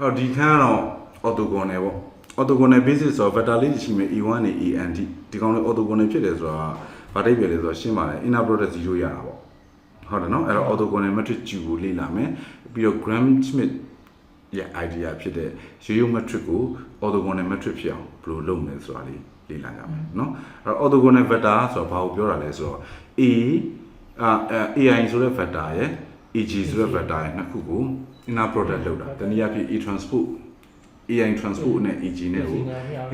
အော်ဒီခန်းတော့ orthogonal ပေါ့ orthogonal basis ဆိုတော့ vector လေးရှိမယ် e1 နဲ့ en ဒီကောင်လေး orthogonal ဖြစ်တယ်ဆိုတာဗာတိတ်ပြလေဆိုတော့ရှင်းပါတယ် inner product 0ရတာပေါ့ဟုတ်တယ်နော်အဲ့တော့ orthogonal matrix Q ကိုလေ့လာမယ်ပြီးတော့ Gram-Schmidt ရဲ့ idea ဖြစ်တဲ့ ရိုး matrix ကို orthogonal matrix ဖြစ်အောင်ဘယ်လိုလုပ်မလဲဆိုတာလေးလေ့လာကြမယ်နော်အဲ့တော့ orthogonal vector ဆိုတော့ဘာကိုပြောတာလဲဆိုတော့ ai ဆိုတဲ့ vector ရဲ့ eg ဆိုတဲ့ vector ရဲ့နှစ်ခုကို inner product လုပ်တာတနည်းအားဖြင့် e transpose ai transpose နဲ့ eg နဲ့ကို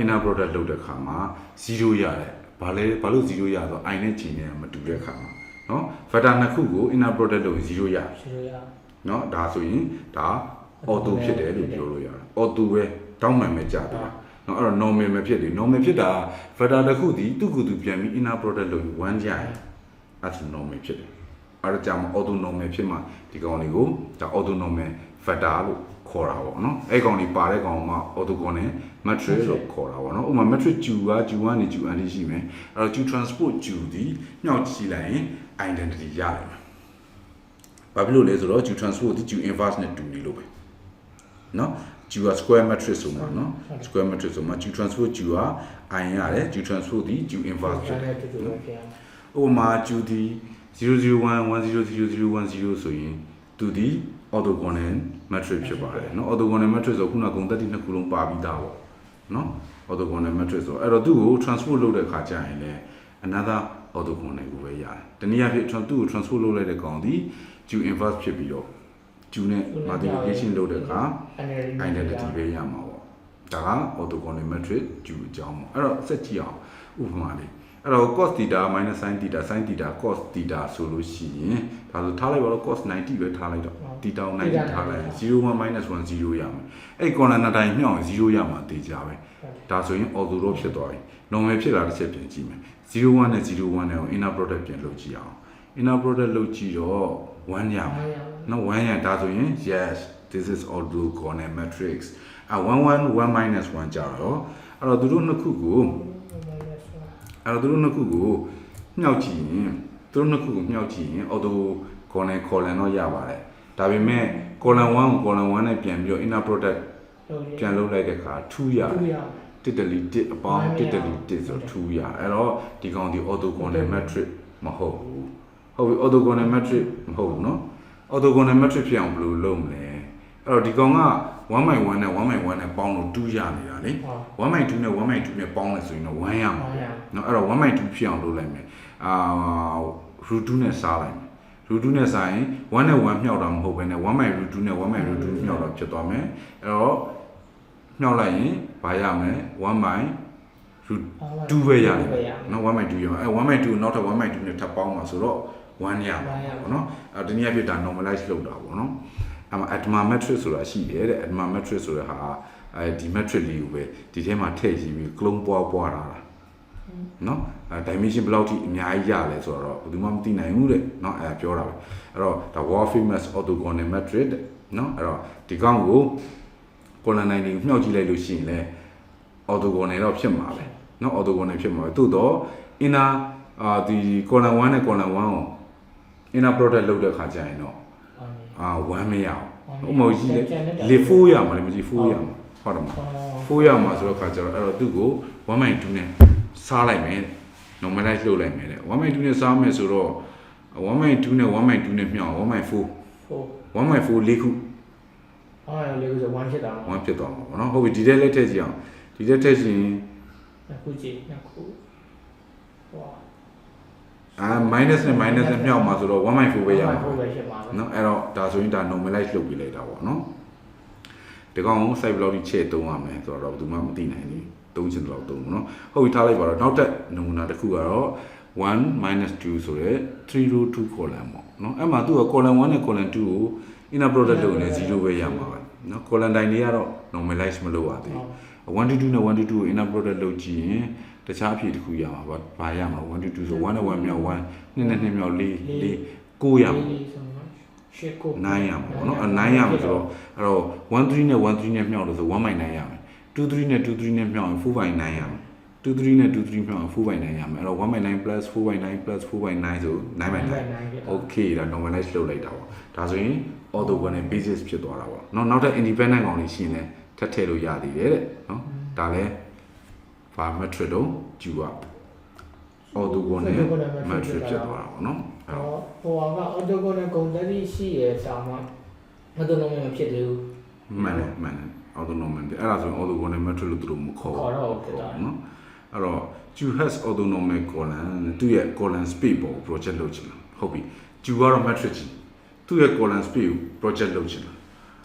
inner product လုပ်တဲ့အခါမှာ0ရတယ်ဘာလို့0ရဆို i နဲ့ g နဲ့မတူတဲ့အခါမှာနော် vector နှစ်ခုကို inner product လုပ်0ရနော်ဒါဆိုရင်ဒါ auto ဖြစ်တယ်လို့ပြောလို့ရတယ် auto ပဲတောင်းမှန်ပဲကြာတယ်နော်အဲ့တော့ normal မဖြစ်ဘူး normal ဖြစ်တာ vector တစ်ခုဒီသူ့ကိုယ်သူပြန်ပြီး inner product လုပ်1ကြရင်အဲ့ဒါ normal ဖြစ်တယ်အဲ့ဒါကြောင့် autonormal ဖြစ်မှဒီကောင်လေးကိုဒါ autonormal vector လို့ခေါ်တာပေါ့နော်အဲ့ကောင်လေးပါတဲ့ကောင်မှာ orthogonal matrix လို့ခေါ်တာပေါ့နော်ဥပမာ matrix Q က Q1 နဲ့ Q2 ရှိမယ်အဲ့တော့ Q transpose Q ဒီမြောက်ကြည့်လိုက်ရင် identity ရတယ်ဘာဖြစ်လို့လဲဆိုတော့ Q transpose ဒီ Q inverse နဲ့တူနေလို့ပဲနော် Q က square matrix ဆိုမှာနော် square matrix ဆိုမှာ Q transpose Q က I ရတယ် Q transpose ဒီ Q inverse ဖြစ်တယ်ဥပမာ Q ဒီ001100010ဆိုရင်သူဒီ orthogonal matrix ဖြစ်ပါတယ်เนาะ orthogonal matrix ဆိုခုနကဂုဏ်တက်တိနှစ်ခုလုံးပါပြီးသားပေါ့เนาะ orthogonal matrix ဆိုအဲ့တော့သူ့ကို transpose လုပ်တဲ့အခါကျရင်လည်း another orthogonal ကိုပဲရတယ်တနည်းအားဖြင့်သူ့ကို transpose လုပ်လိုက်တဲ့ကောင်ဒီ Q inverse ဖြစ်ပြီးတော့ Q နဲ့ multiplication လုပ်တဲ့အခါ identity ပဲရမှာပေါ့ဒါက orthogonal matrix Q အကြောင်းပေါ့အဲ့တော့ဆက်ကြည့်အောင်ဥပမာလေးအဲ့တော့ cos theta minus sin theta sin theta cos theta ဆိုလို့ရှိရင်ဒါဆိုထားလိုက်ပါတော့ cos 90ပဲထားလိုက်တော့ theta ကို90ထားလိုက်01 minus 1 0ရမယ်အဲ့ corner နှစ်တိုင်းမြောက်0ရမှာတေချာပဲဒါဆိုရင် ortho တော့ဖြစ်သွားပြီ normal ဖြစ်လာတစ်ချက်ပြန်ကြည့်မယ်01နဲ့01နဲ့ကို inner product ပြန်လုပ်ကြည့်အောင် inner product လုပ်ကြည့်တော့1ရမယ်နော်1ရဒါဆိုရင် yes this is orthogonal matrix 1 minus 1ကြတော့အဲ့တော့သူတို့နှစ်ခုကိုမြောက်ကြည့်ရင်သူတို့နှစ်ခုကိုမြောက်ကြည့်ရင် orthogonal column တော့ရပါတယ်ဒါပေမဲ့ column 1ကို column 1နဲ့ပြန်ပြီးတော့ inner product ပြန်လုပ်လိုက်တဲ့အခါ2ရတယ်တစ်တလီတစ်အပေါင်းတစ်တလီတစ်ဆို2ရအဲ့တော့ဒီကောင်ဒီ orthogonal matrix မဟုတ်ဘူးဟုတ်ပြီ orthogonal matrix မဟုတ်ဘူးเนาะ orthogonal matrix ဖြစ်အောင်ဘယ်လိုလုပ်မလဲအဲ့တော့ဒီကောင်က1/1နဲ့1/1နဲ့ပေါင်းလို့2ရနေတာလေ1/2နဲ့1/2နဲ့ပေါင်းလဲဆိုရင်တော့1ရမှာเนาะအဲ့တော့1/2ဖြစ်အောင်လုပ်လိုက်မယ်root 2နဲ့စားလိုက်မယ် root 2နဲ့စားရင်1နဲ့1မြောက်တာမဟုတ်ဘဲနဲ့1/√2နဲ့1/√2မြောက်တာဖြစ်သွားမယ်အဲ့တော့မြောက်လိုက်ရင်ဘာရမလဲ1/√2ပဲရတယ်เนาะ1/2ရအောင်အဲ့1/2နောက်ထပ်1/2နဲ့ထပ်ပေါင်းမှာဆိုတော့1ရမှာပေါ့เนาะအဲ့ဒီနေ့အဖြစ်ဒါ normalize လုပ်တာပေါ့เนาะatma matrix ဆိုတာရှိတယ်တဲ့ atma matrix ဆိုတဲ့ဟာဒီ matrix လေးကိုပဲဒီထဲမှာထည့်ကြည့်ပြီး clone ပွားတာเนาะdimension ဘယ်လောက်ထိအများကြီးရလဲဆိုတော့ဘယ်သူမှမသိနိုင်ဘူးတဲ့เนาะပြောတာပဲအဲ့တော့ဒါ world famous orthogonal matrix တဲ့เนาะအဲ့တော့ဒီကောင်ကို column 9ကိုမြှောက်ကြည့်လိုက်လို့ရှိရင်လည်း orthogonal တော့ဖြစ်မှာပဲเนาะ orthogonal ဖြစ်မှာပဲသို့တော့ inner ဒီ column 1နဲ့ column 1ကို inner product လုပ်တဲ့ခါကျရင်တော့1မရအောင်ဥပမာကြီးလေ4ရမှာလေမကြည့်4ရမှာဟုတ်တယ်မ4ရမှာဆိုတော့ခါကျတော့အဲ့တော့သူ့ကို1/2နဲ့စားလိုက်မယ် normalize လုပ်လိုက်မယ်တဲ့1/2နဲ့စားမယ်ဆိုတော့1/2နဲ့1/2နဲ့မြောက်1/4လေးခုလေးခုဆို1ဖြစ်သွားမှာ1ဖြစ်သွားမှာပေါ့နော်ဟုတ်ပြီဒီထဲလက်ထည့်ကြည့်အောင်ဒီထဲထည့်ရင်ခုကြည့်ခုminus နဲ့ minus နဲ့မြောက်မှာဆိုတော့1/4ပဲရမှာเนาะအဲ့တော့ဒါဆိုရင်ဒါ normalize လုပ်ပြီးလိုက်တာပေါ့เนาะဒီကောင်ကို site ဘယ်လောက်ထိချဲ့သုံးရမလဲဆိုတော့ဘယ်သူမှမသိနိုင်ဘူးသုံးချင်တယ်လို့သုံးပေါ့เนาะဟုတ်ပြီထားလိုက်ပါတော့နောက်တက်နမူနာတစ်ခုကတော့1 - 2ဆိုရဲ3 row 2 column ပေါ့เนาะအဲ့မှာသူက column 1နဲ့ column 2ကို inner product လုပ်နေ0ပဲရမှာပဲเนาะ column တိုင်းတွေကတော့ normalize မလုပ်ရသေးဘူး1 to 2နဲ့1 to 2ကို inner product လုပ်ကြည့်ရင်တခြားအဖြစ်တစ်ခုရမှာဘာရမှာ1 to 2ဆို1နဲ့1မြောက်1 2နဲ့2မြောက်4 9ရမှာ9ရမှာပေါ့နော်9ရမှာဆိုတော့အဲ့တော့13နဲ့13နဲ့မြောက်လို့ဆို1/9ရမယ်23နဲ့23နဲ့မြောက်ရင်4/9ရမယ်23နဲ့23မြောက်ရင်4/9ရမယ်အဲ့တော့1/9 plus 4/9 plus 4/9ဆို9/9 okay ဒါ normalize လုပ်လိုက်တာပေါ့ဒါဆိုရင် orthogonal basis ဖြစ်သွားတာပေါ့เนาะနောက်ထပ် independent ကောင်တွေရှိရင်လည်းထပ်ထည့်လို့ရသေးတယ်တဲ့เนาะဒါလည်း ဘာ matrix တော့ Q อ่ะ orthogonal matrix ဖြစ်သွားတာပေါ့เนาะဟိုက orthogonal ဂုဏ်သတိရှိရဲ့စာမှာ orthogonal မဖြစ်သေးဘူးမှန်တယ်orthogonal အဲ့ဒါဆိုရင် orthogonal matrix လို့သူတို့မခေါ်ဘူးเนาะအဲ့တော့ Q has orthogonal column သူ့ရဲ့ column space ပေါ် project လုပ်ချင်တာဟုတ်ပြီ Q ကတော့ matrix ကြီးသူ့ရဲ့ column space ကို project လုပ်ချင်တာ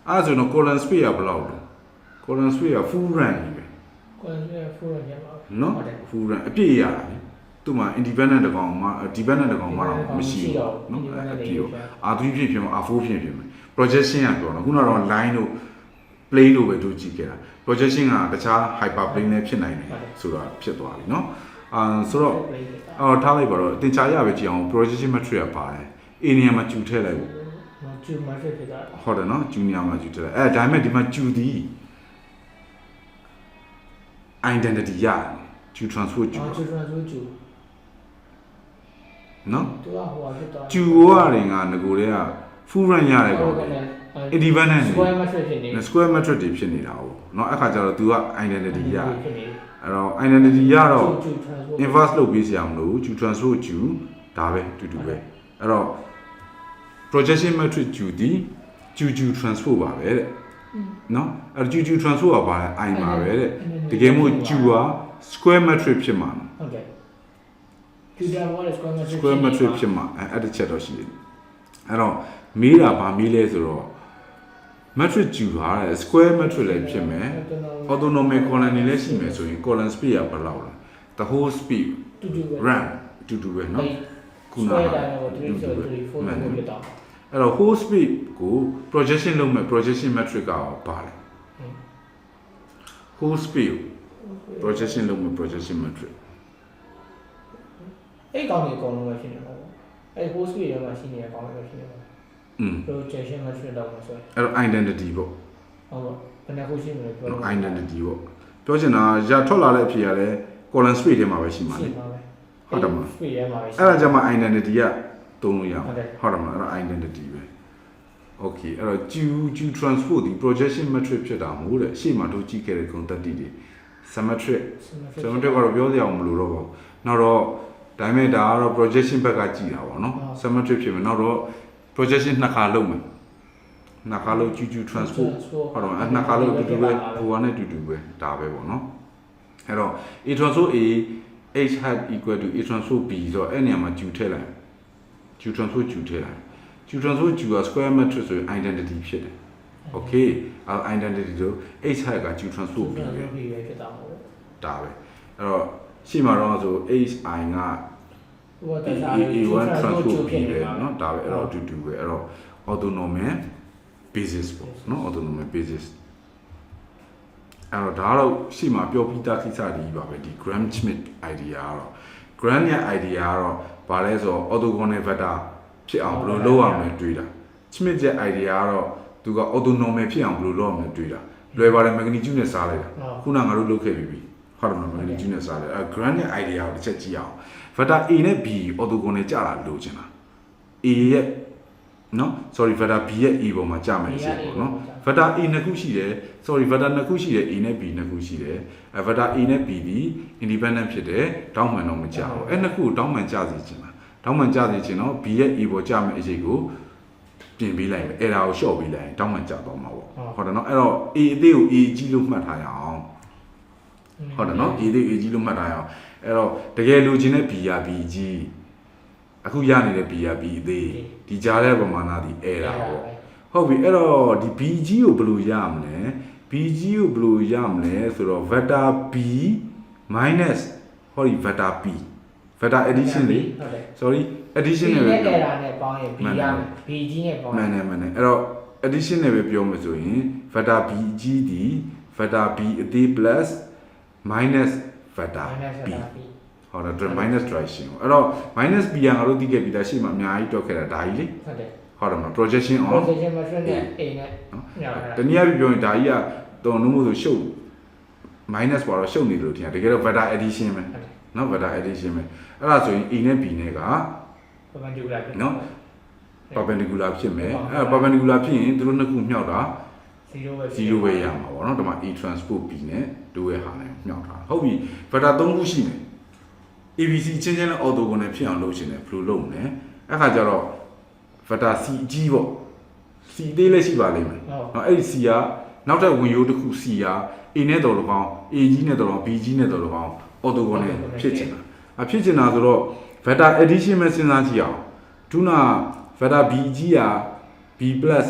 အဲ့ဒါဆိုတော့ column space ကဘယ်လောက်လဲ column space က full rank ကြီးပဲ column space full rank ရပါဘူးเนาะ full rank အပြည့်ရတာလေသူ့မှာ independent တကောင်မှာ dependent တကောင်မှာတော့မရှိဘူးเนาะအပြည့်ရော R3 ဖြစ်ဖြစ်မှာ R4 ဖြစ်ဖြစ်မှာ projection ကပြောတော့ခုနကတော့ line တို့ plane တို့ပဲတို့ကြည့်ခဲ့တာ projection ကတခြား hyperplane နဲ့ဖြစ်နိုင်တယ်ဆိုတာဖြစ်သွားပြီเนาะဆိုတော့ထားလိုက်ပါတော့တင်ချာရပဲကြည့်အောင် projection matrix ကပါတယ် A နေရာမှာ Q ထည့်လိုက်ဘူး Q matrix ဖြစ်တာဟုတ်တယ်เนาะ Q နေရာမှာ Q ထည့်လိုက်ဒါပေမဲ့ဒီမှာ Q ဒီ identity ရ Q transpose Q Q transpose Q เนาะသူကဟိုဖြစ်သွား Q ရတယ်ငါငကိုတွေက full rank ရတယ်ကောင် independent square matrix ဖြစ်နေ square matrix တွေဖြစ်နေတာဟုတ်เนาะအခါကျတော့ तू က identity ရအဲ့တော့ identity ရတော့ inverse လုပ်ပေးစရာမလို Q transpose Q ဒါပဲတူတူပဲအဲ့တော့ projection matrix Q ဒီ Q transpose ပါပဲတဲ့เนาะအဲ့ Q transpose ကပါလဲ I ပါပဲတဲ့တကယ်မို့ Q က square matrix ဖြစ်မှာဟုတ်ကဲ့ Q transpose square matrix ဖြစ်မှာအဲ့တစ်ချက်တော့ရှိတယ်အဲ့တော့မေးတာဗာမေးလဲဆိုတော့ matrix Q ဟာ square matrix လည်းဖြစ်မယ် orthogonal column တွေလည်းရှိမယ်ဆိုရင် column space ကဘယ်လောက်လဲ the whole space RAM တူတူပဲเนาะခုနကအဲ့တော့ whole space ကို projection လုပ်မယ် projection matrix ကဘာလဲ whole space projection လုပ်မယ် projection matrix အဲ့ကောင်တွေအကုန်လုံးပဲဖြစ်နေမှာပေါ့အဲ့ whole space ထဲမှာရှိနေတဲ့အကောင်တွေပဲဖြစ်နေမှာprojection matrix တော့မှာဆိုအဲ့တော့ identity ပေါ့ဟုတ်ပါဘယ်နှခုရှိမလဲပြော identity ပေါ့ပြောချင်တာရထွက်လာတဲ့အဖြစ်ရလဲ column space ထဲမှာပဲရှိမှာလေဟုတ်တယ်မလား space ထဲမှာပဲအဲ့ဒါကြမှာ identity ကသုံးလို့ရအောင်ဟုတ်တယ်မလားအဲ့ဒါ identity ပဲ okay အဲ့တော့ Q transpose ဒီ projection matrix ဖြစ်တာမို့တဲ့ရှေ့မှာတို့ကြည့်ခဲ့တဲ့ quantity တွေ symmetric ကတော့ပြောစရာမလိုတော့ပါဘူးနောက်တော့ဒါပေမဲ့ဒါကတော့ projection ဘက်ကကြည့်တာပေါ့နော် symmetric ဖြစ်မယ်နောက်တော့ projection နှစ်ခါလုပ်မယ်နှစ်ခါလုပ် Q transpose ဟုတ်တော့နှစ်ခါလုပ်တူတူပဲဟိုကနေတူတူပဲဒါပဲပေါ့နော်အဲ့တော့ A transpose A H hat equal to A transpose B ဆိုတော့အဲ့နေရာမှာ Q ထည့်လိုက် Q transpose Q ထည့်လိုက် Q transpose Q က square matrix ဆိုရင် identity ဖြစ်တယ် okay အဲ့ identity ဆို H hat က Q transpose B ပဲဖြစ်တာပေါ့ဒါပဲအဲ့တော့ရှေ့မှာတော့ဆို HI ကA1 transpose B ပဲเนาะဒါပဲအဲ့တော့တူတူပဲအဲ့တော့ orthogonal basis ပေါ့เนาะ orthogonal basis အဲ့တော့ဒါတော့ရှေ့မှာပြောပြီးသားကိစ္စတွေပါပဲဒီ Graham Schmidt idea ကတော့ Graham ရဲ့ idea ကတော့ဘာလဲဆိုတော့ orthogonal vector ဖြစ်အောင်ဘယ်လိုလုပ်ရမလဲတွေးတာ Schmidt ရဲ့ idea ကတော့သူက orthogonal ဖြစ်အောင်ဘယ်လိုလုပ်ရမလဲတွေးတာလွယ်ပါတယ် magnitude နဲ့စားလိုက်တာခုနငါတို့လုပ်ခဲ့ပြီဟုတ်တယ်မလား magnitude နဲ့စားလိုက်အဲ့ Graham ရဲ့ idea ကိုတစ်ချက်ကြည့်အောင် vector A နဲ့ B orthogonal ကြတာလိုချင်တာ A ရဲ့နော် sorry vector B ရဲ့ A ပေါ်မှာကြာမယ်ဆိုပေါ့နော် vector A နှစ်ခုရှိတယ် sorry vector နှစ်ခုရှိတယ် A နဲ့ B နှစ်ခုရှိတယ်အဲ vector A နဲ့ B ဒီ independent ဖြစ်တယ်တောင်းမှန်တော့မကြာဘူးအဲနှစ်ခုကိုတောင်းမှန်ကြာစီချင်တာတောင်းမှန်ကြာစီချင်တော့ B ရဲ့ A ပေါ်ကြာမယ်အရေးကိုပြင်ပေးလိုက်မယ်အဲ့ဒါကိုရှော့ပေးလိုက်ရင်တောင်းမှန်ကြာသွားမှာပေါ့ဟုတ်တယ်နော်အဲ့တော့ A အသေးကို A ကြီးလို့မှတ်ထားရအောင်ဟုတ်တယ်နော် A အသေး A ကြီးလို့မှတ်ထားရအောင်အဲ့တော့တကယ်လိုချင်တဲ့ B က B ကြီးအခုရနေတဲ့ B က B အသေးဒီကြားတဲ့ပမာဏဒီအဲ့ဒါပေါ့ဟုတ်ပြီအဲ့တော့ဒီ B ကြီးကိုဘယ်လိုရမလဲ B ကြီးကိုဘယ်လိုရမလဲဆိုတော့ vector B minus ဟောဒီ vector P vector addition လေ sorry addition နဲ့ပဲအဲ့ဒါနဲ့ပေါင်းရင် B ရမယ် B ကြီးနဲ့ပေါင်းမှန်တယ်အဲ့တော့ addition နဲ့ပဲပြောမှဆိုရင် vector B ကြီးဒီ vector B အသေး plus minus vector P ဟုတ်တယ် minus direction အဲ့တော့ minus B ကငါတို့သိခဲ့ပြီးသားရှေ့မှာအများကြီးတွက်ခဲ့တာဒါကြီးလေဟုတ်တယ်ဟုတ်တယ်မလား projection on projection matrix နဲ့ A နဲ့တနည်းအားဖြင့်ပြောရင်ဒါကြီးကတော်နှုတ်လို့ရှုပ် minus ပါတော့ရှုပ်နေလို့ထင်တယ်တကယ်တော့ vector addition ပဲနော် vector addition ပဲအဲ့ဒါဆိုရင် A နဲ့ B နဲ့ကperpendicular နော် perpendicular ဖြစ်မယ်အဲ perpendicular ဖြစ်ရင်သူတို့နှစ်ခုမြောက်တာ0ပဲရမှာပေါ့နော်ဒီမှာ A transpose B နဲ့တို့ရဲ့ဟာနဲ့မြောက်တာဟုတ်ပြီ vector 3ခုရှိမယ် ABC ချင်းချင်းနဲ့ orthogonal ဖြစ်အောင်လုပ်ရှင်တယ်ဘယ်လိုလုပ်မလဲအဲ့ခါကျတော့ vector C အကြီးပေါ့ C သေးလည်းရှိပါလိမ့်မယ်နော်အဲ့ဒီ C ကနောက်ထပ်ဝင်ရိုးတစ်ခု C က A နဲ့တော်တော်ကောင်း A ကြီးနဲ့တော်တော် B ကြီးနဲ့တော်တော်ကောင်း orthogonal ဖြစ်ချင်တာဖြစ်ချင်တာဆိုတော့ vector addition ပဲစဉ်းစားကြည့်အောင်ဒုနာ vector B ကြီးက B plus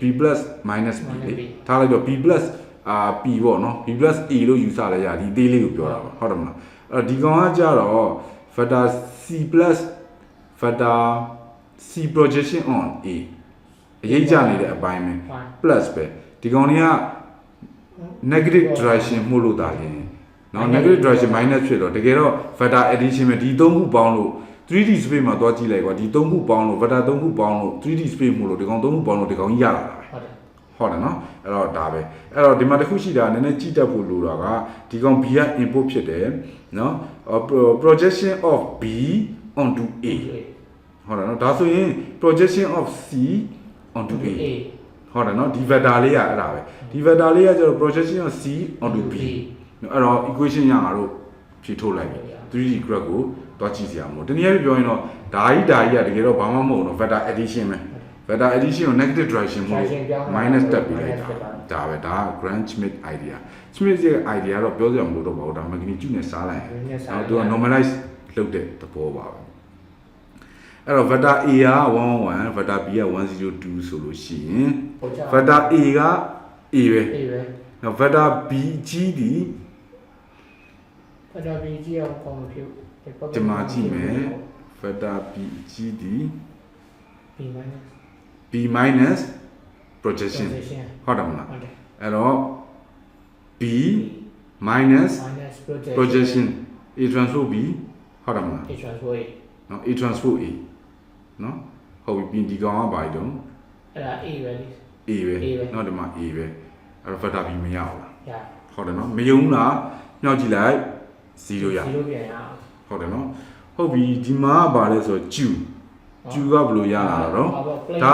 B plus minus B လေထားလိုက်တော့ B plus P ပေါ့နော် B plus A လို့ယူဆလဲရဒီသေးလေးကိုပြောတာပါဟုတ်တယ်မလားအဲ့တော့ဒီကောင်ကကြတော့ vector C plus vector C projection on A အရေးကြနေတဲ့အပိုင်းပဲ plus ပဲဒီကောင်တွေက negative direction မှုလို့တာရင်နော် negative direction minus ဖြစ်တော့တကယ်တော့ vector addition ပဲဒီသုံးခုပေါင်းလို့ 3D space မှာသွားကြည့်လိုက်ကွာဒီသုံးခုပေါင်းလို့ vector သုံးခုပေါင်းလို့ 3D space မှုလို့ဒီကောင်သုံးခုပေါင်းလို့ဒီကောင်ကြီးရလာတာပဲဟုတ်တယ်နော်အဲ့တော့ဒါပဲအဲ့တော့ဒီမှာတစ်ခုရှိတာနည်းနည်းကြည့်တတ်ဖို့လိုတာကဒီကောင် B က input ဖြစ်တယ်နော် projection of B onto A ဟုတ်တယ်နော်ဒါဆိုရင် projection of C onto A ဟုတ်တယ်နော်ဒီ vector လေးကအဲ့ဒါပဲဒီ vector လေးကကျတော့ projection of C onto B အဲ့တော့ equation ရငါတို့ဖြည့်ထုတ်လိုက်ပြီ 3D graph ကိုတွားကြည့်စရာမလိုတနည်းအားဖြင့်ပြောရင်တော့ဓာကြီးကတကယ်တော့ဘာမှမဟုတ်တော့ vector addition ပဲ vector addition ကို negative direction မို့ minus တက်ပြီးလိုက်တာဒါပဲဒါက Grant Schmidt idea Schmidt ရဲ့ idea တော့ပြောစရာမလိုတော့ပါဘူးဒါ magnitude နဲ့စားလိုက်ရင်သူက normalize လုပ်တဲ့သဘောပါပဲအဲ့တော့ vector A က111 vector B က102ဆိုလို့ရှိရင် vector A က A ပဲနော် vector B ကြီးဒီ vector B ကြီးအောင်ပုံမဖြစ်ဒီမှာကြည့်မယ် vector B ကြီးဒီ B minus projection ဟုတ်တယ်မလားအဲ့တော့ B minus projection A transpose B ဟုတ်တယ်မလား A transpose A နော် A transpose A နော်ဟုတ်ပြီဒီကောင်ကဘာလဲတော့အဲ့ဒါ A ပဲလေ A ပဲနော်ဒီမှာ A ပဲအဲ့တော့ vector B မရဘူးလားရဟုတ်တယ်နော်မယုံလားညှောက်ကြည့်လိုက်0ရ0ပြန်ရဟုတ်တယ်နော်ဟုတ်ပြီဒီမှာကဘာလဲဆိုတော့ Q ကဘယ်လိုရလာတော့ဒါ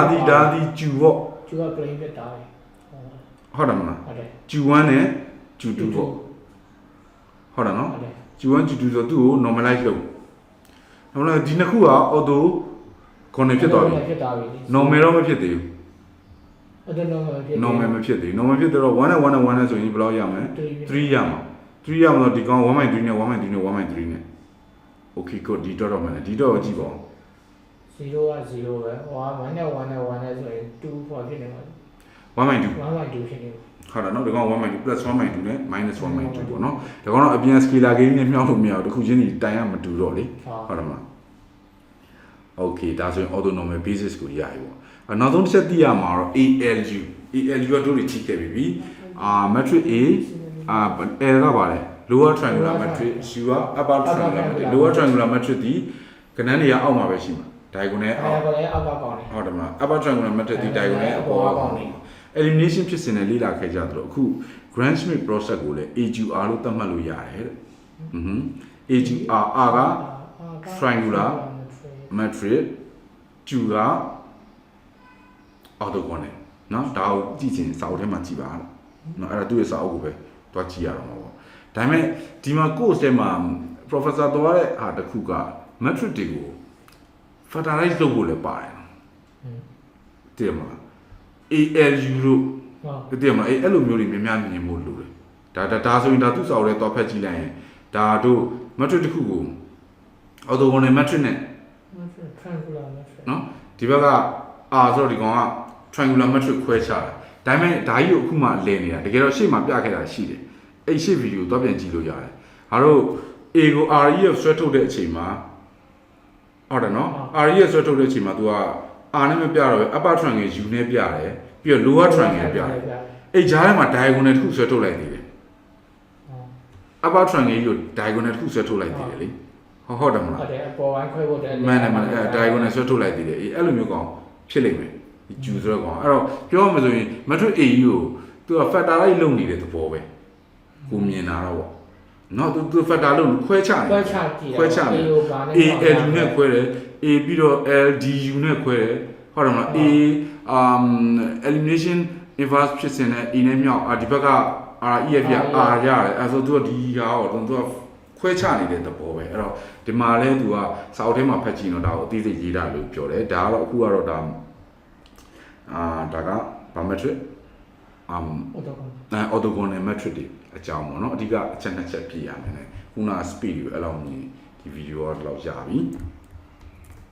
ဒီကျူပေါ့ကျူက plane ဖြစ်တာဟုတ်တယ်မလားဟုတ်တယ်ကျူ1နဲ့ကျူ2ပေါ့ဟုတ်တယ်နော်ကျူ1ကျူ2ဆိုသူ့ကို normalize လုပ်ဒီနှစ်ခုက auto ခေါ်နေဖြစ်သွားပြီ normal တော့မဖြစ်သေးဘူးnormal မဖြစ်သေးဘူး normal ဖြစ်တော့1နဲ့1နဲ့1နဲ့ဆိုရင်ဘယ်လောက်ရမလဲ3ရမှာ3ရမှာတော့ဒီကောင် 1/3 နဲ့ 1/3 နဲ့ 1/3 နဲ့ okay good ဒီတော့တော့မှလည်းဒီတော့ကြည့်ပါဦး0က0ပဲဟိုက1နဲ့1နဲ့1နဲ့ဆိုရင်2ပေါ့ဖြစ်နေမှာ1/2ဖြစ်နေဟုတ်တယ်နော်ဒီကောင် 1/2 plus 1/2 နဲ့ minus 1/2 ပေါ့နော်ဒီကောင်တော့အပြင် scalar game နဲ့မြှောက်လို့မရဘူးတခုချင်းဒီတိုင်ရမတူတော့လေဟုတ်တယ်မလား okay ဒါဆိုရင် orthogonal basis ကိုရပြီပေါ့နောက်ဆုံးတစ်ချက်သိရမှာတော့ ALU ကတို့တွေချိန်ခဲ့ပြီmatrix A L ကပါလေ lower triangular matrix U က upper triangular matrix lower triangular matrix ဒီကဏ္ဍနေရအောက်မှာပဲရှိမှာdiagonal အောက်ဟုတ်တယ်မလား upper triangular matrix ဒီ diagonal အပေါ်ကောင်းနေ elimination ဖြစ်စဉ်နဲ့လေ့လာခဲ့ကြသလိုအခု Grant Schmidt process ကိုလည်း AQR လို့သတ်မှတ်လို့ရတယ်တဲ့AQR R က triangular matrix Q က orthogonal နော်ဒါကိုကြည့်ချင်စာအုပ်ထဲမှာကြည့်ပါလားနော်အဲ့ဒါသူ့ရဲ့စာအုပ်ကိုပဲတွားကြည့်ရအောင်ပေါ့ဒါပေမဲ့ဒီမှာ course ထဲမှာ professor တော်တဲ့ဟာတစ်ခုက matrix တွေကို factorize လုပ်ဖို့လည်းပါတယ်တည်မလား ALU လို့တည်မလားအဲ့လိုမျိုးတွေများများမြင်ဖို့လိုတယ်ဒါဆိုရင်ဒါသူ့စာအုပ်ထဲတွားဖက်ကြည့်လိုက်ရင်ဒါတို့ matrix တစ်ခုကို orthogonal matrix နဲ့ triangular matrix နော်ဒီဘက်က R ဆိုတော့ဒီကောင်က triangular matrix ခွဲချတာဒါပေမဲ့ဒါကြီးကိုအခုမှလည်နေတာတကယ်တော့ရှေ့မှာပြခဲ့တာရှိတယ်အဲ့ရှေ့ဗီဒီယိုတော့ပြန်ကြည့်လို့ရတယ်ငါတို့ A ကို REF ဆွဲထုတ်တဲ့အချိန်မှာဟုတ်တယ်နော် REF ဆွဲထုတ်တဲ့အချိန်မှာ तू က R နဲ့မပြတော့ပဲ upper triangle U နဲ့ပြတယ်ပြီးတော့ lower triangle ပြတယ်အဲ့ကြားထဲမှာ diagonal တစ်ခုဆွဲထုတ်လိုက်သေးတယ် upper triangle ကို diagonal တစ်ခုဆွဲထုတ်လိုက်သေးတယ်လေဟုတ်တယ်မလားဟုတ်တယ်အပေါ်ပိုင်းခွဲဖို့တည်းမှန်တယ် diagonal ဆွဲထုတ်လိုက်သေးတယ်အဲ့လိုမျိုးကောင်ဖြစ်လိမ့်မယ်ဒီကျူဆိုတော့ကောင်အဲ့တော့ပြောရမယ်ဆိုရင် matrix A ကို तू က factorize လုပ်နေတဲ့သဘောပဲကိုမြင်တာတော့ပေါ့ နော်သူ factor လို့ခွဲချနေခွဲချနေ ALU နဲ့ခွဲတယ် A ပြီးတော့ LDU နဲ့ခွဲတယ်ဟုတ်တယ်မလား A elimination inverse ဖြစ်စဉ်နဲ့ E နဲ့မြောက်ဒီဘက်က REF ရ R ရတယ်အဲဆိုသူကဒီဟာတော့သူကခွဲချနေတဲ့သဘောပဲအဲ့တော့ဒီမှာလဲသူကစာအုပ်ထဲမှာဖတ်ကြည့်တော့ဒါကိုအသေးစိတ်ရေးတာလို့ပြောတယ်ဒါကတော့အခုကတော့ဒါကဘာမက်ထရစ်orthogonal matrix တွေအကြောင်းပေါ့နော်အဓိကအချက်နှစ်ချက်ပြရမယ်ခုန speed ကိုအဲ့လောက်မြင်ဒီဗီဒီယိုကတော့လောက်ရပြီ